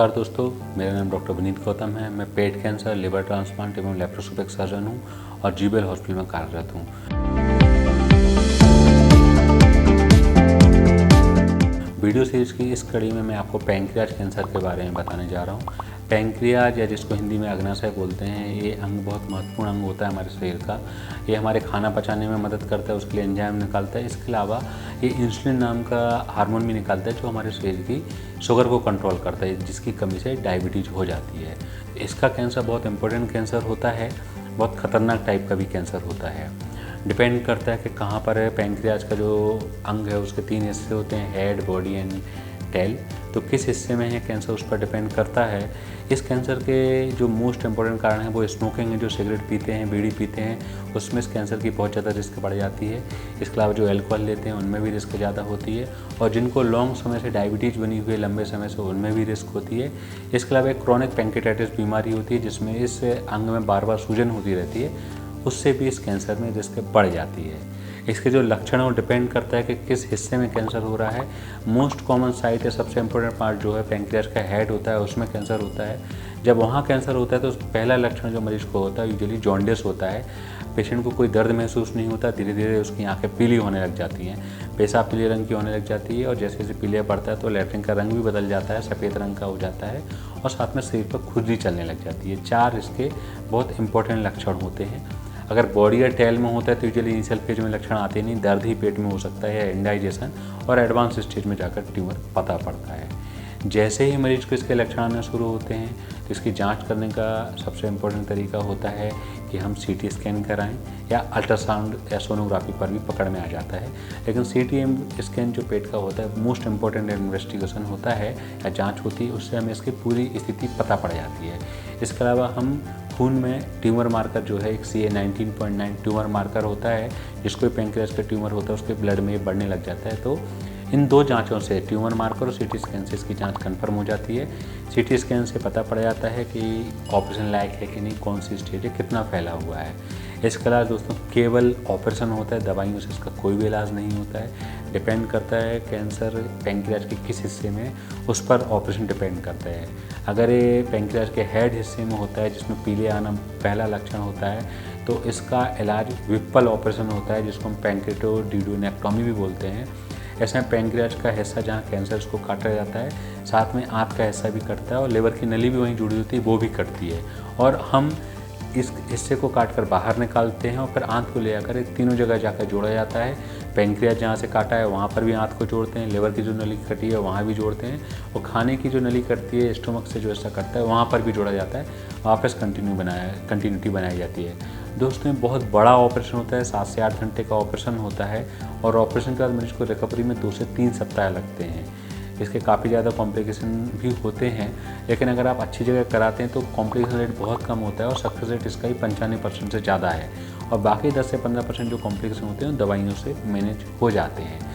नमस्कार दोस्तों, मेरा नाम डॉक्टर विनीत गौतम है। मैं पेट कैंसर, लिवर ट्रांसप्लांट एवं लेप्रोस्कोपिक सर्जन हूँ और जीबीएल हॉस्पिटल में कार्यरत हूँ। वीडियो सीरीज की इस कड़ी में मैं आपको पैंक्रियाज कैंसर के बारे में बताने जा रहा हूँ। पैंक्रियाज या जिसको हिंदी में अग्नाशय बोलते हैं, ये अंग बहुत महत्वपूर्ण अंग होता है हमारे शरीर का। ये हमारे खाना पचाने में मदद करता है, उसके लिए एंजाइम निकालता है। इसके अलावा ये इंसुलिन नाम का हार्मोन भी निकालता है जो हमारे शरीर की शुगर को कंट्रोल करता है, जिसकी कमी से डायबिटीज़ हो जाती है। इसका कैंसर बहुत इंपॉर्टेंट कैंसर होता है, बहुत ख़तरनाक टाइप का भी कैंसर होता है। डिपेंड करता है कि कहाँ पर है। पैंक्रियाज का जो अंग है उसके 3 हिस्से होते हैं, हेड, बॉडी एंड टेल। तो किस हिस्से में है कैंसर उस पर डिपेंड करता है। इस कैंसर के जो मोस्ट इम्पोर्टेंट कारण है वो स्मोकिंग है। जो सिगरेट पीते हैं, बीड़ी पीते हैं, उसमें इस कैंसर की बहुत ज़्यादा रिस्क बढ़ जाती है। इसके अलावा जो अल्कोहल लेते हैं उनमें भी रिस्क ज़्यादा होती है, और जिनको लॉन्ग समय से डायबिटीज़ बनी हुई है, लंबे समय से, उनमें भी रिस्क होती है। इसके अलावा एक क्रॉनिक पैंक्रियाटाइटिस बीमारी होती है जिसमें इस अंग में बार बार सूजन होती रहती है, उससे भी इस कैंसर में रिस्क बढ़ जाती है। इसके जो लक्षण है वो डिपेंड करता है कि किस हिस्से में कैंसर हो रहा है। मोस्ट कॉमन साइट है, सबसे इम्पोर्टेंट पार्ट जो है पैंक्रियाज का हेड होता है, उसमें कैंसर होता है। जब वहाँ कैंसर होता है तो पहला लक्षण जो मरीज को होता है यूजुअली जॉन्डिस होता है। पेशेंट को कोई दर्द महसूस नहीं होता, धीरे धीरे उसकी आंखें पीली होने लग जाती हैं, पेशाब पीले रंग की होने लग जाती है, और जैसे जैसे पीले पड़ता है तो लैट्रिन का रंग भी बदल जाता है, सफ़ेद रंग का हो जाता है, और साथ में शरीर पर खुजली चलने लग जाती है। 4 इसके बहुत इंपॉर्टेंट लक्षण होते हैं। अगर बॉडी या टेल में होता है तो यूजुअली इनिशियल फेज में लक्षण आते नहीं, दर्द ही पेट में हो सकता है या इंडाइजेशन, और एडवांस स्टेज में जाकर ट्यूमर पता पड़ता है। जैसे ही मरीज को इसके लक्षण आने शुरू होते हैं तो इसकी जांच करने का सबसे इम्पोर्टेंट तरीका होता है कि हम सीटी स्कैन कराएं, या अल्ट्रासाउंड या सोनोग्राफी पर भी पकड़ में आ जाता है। लेकिन सीटी स्कैन जो पेट का होता है मोस्ट इम्पोर्टेंट इन्वेस्टिगेशन होता है या जांच होती है, उससे हमें इसकी पूरी स्थिति पता पड़ जाती है। इसके अलावा हम खून में ट्यूमर मार्कर जो है, एक CA19.9 ट्यूमर मार्कर होता है, जिसको पैंक्रियाज का ट्यूमर होता है उसके ब्लड में बढ़ने लग जाता है। तो इन 2 जांचों से, ट्यूमर मार्कर और सीटी स्कैन से, इसकी जांच कंफर्म हो जाती है। सीटी स्कैन से पता पड़ जाता है कि ऑपरेशन लायक है कि नहीं, कौन सी स्टेज है, कितना फैला हुआ है। इसके अलावा दोस्तों केवल ऑपरेशन होता है, दवाइयों से इसका कोई भी इलाज नहीं होता है। डिपेंड करता है कैंसर पैंक्रियाज के किस हिस्से में, उस पर ऑपरेशन डिपेंड करता है। अगर ये पैंक्रियाज के हेड हिस्से में होता है, जिसमें पीले आना पहला लक्षण होता है, तो इसका इलाज विप्पल ऑपरेशन होता है, जिसको हम पैंक्रेटोड्यूडेनेक्टोमी भी बोलते हैं। ऐसे में पैंक्रियाज का हिस्सा जहाँ कैंसर उसको काटा जाता है, साथ में आंत का हिस्सा भी कटता है, और लिवर की नली भी वहीं जुड़ी होती है, वो भी कटती है, और हम इस हिस्से को काट कर बाहर निकालते हैं, और फिर आंत को ले आकर तीनों जगह जाकर जोड़ा जाता है। पैंक्रियाज जहाँ से काटा है वहाँ पर भी आंत को जोड़ते हैं, लिवर की जो नली कटी है वहाँ भी जोड़ते हैं, और खाने की जो नली कटती है, स्टोमक से जो हिस्सा कटता है, वहाँ पर भी जोड़ा जाता है। वापस कंटिन्यूटी बनाई जाती है। दोस्तों बहुत बड़ा ऑपरेशन होता है, 7 से 8 घंटे का ऑपरेशन होता है, और ऑपरेशन के बाद मरीज को रिकवरी में 2 से 3 सप्ताह लगते हैं। इसके काफ़ी ज़्यादा कॉम्प्लिकेशन भी होते हैं, लेकिन अगर आप अच्छी जगह कराते हैं तो कॉम्प्लिकेशन रेट बहुत कम होता है, और सक्सेस रेट इसका ही 95% से ज़्यादा है, और बाकी 10 से 15% जो कॉम्प्लिकेशन होते हैं दवाइयों से मैनेज हो जाते हैं।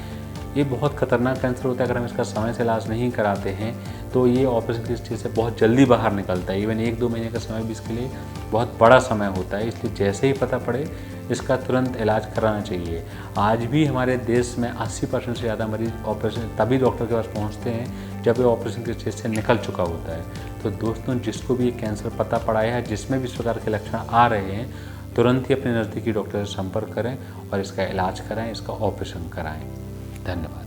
ये बहुत खतरनाक कैंसर होता है। अगर हम इसका समय से इलाज नहीं कराते हैं तो ये ऑपरेशन की स्टेज से बहुत जल्दी बाहर निकलता है। इवन 1-2 महीने का समय भी इसके लिए बहुत बड़ा समय होता है, इसलिए जैसे ही पता पड़े इसका तुरंत इलाज कराना चाहिए। आज भी हमारे देश में 80% से ज़्यादा मरीज ऑपरेशन तभी डॉक्टर के पास पहुंचते हैं जब ये ऑपरेशन के स्टेज से निकल चुका होता है। तो दोस्तों जिसको भी ये कैंसर पता पड़ा है, जिसमें भी इस प्रकार के लक्षण आ रहे हैं, तुरंत ही अपने नज़दीकी डॉक्टर से संपर्क करें और इसका इलाज कराएं, इसका ऑपरेशन कराएं। धन्यवाद।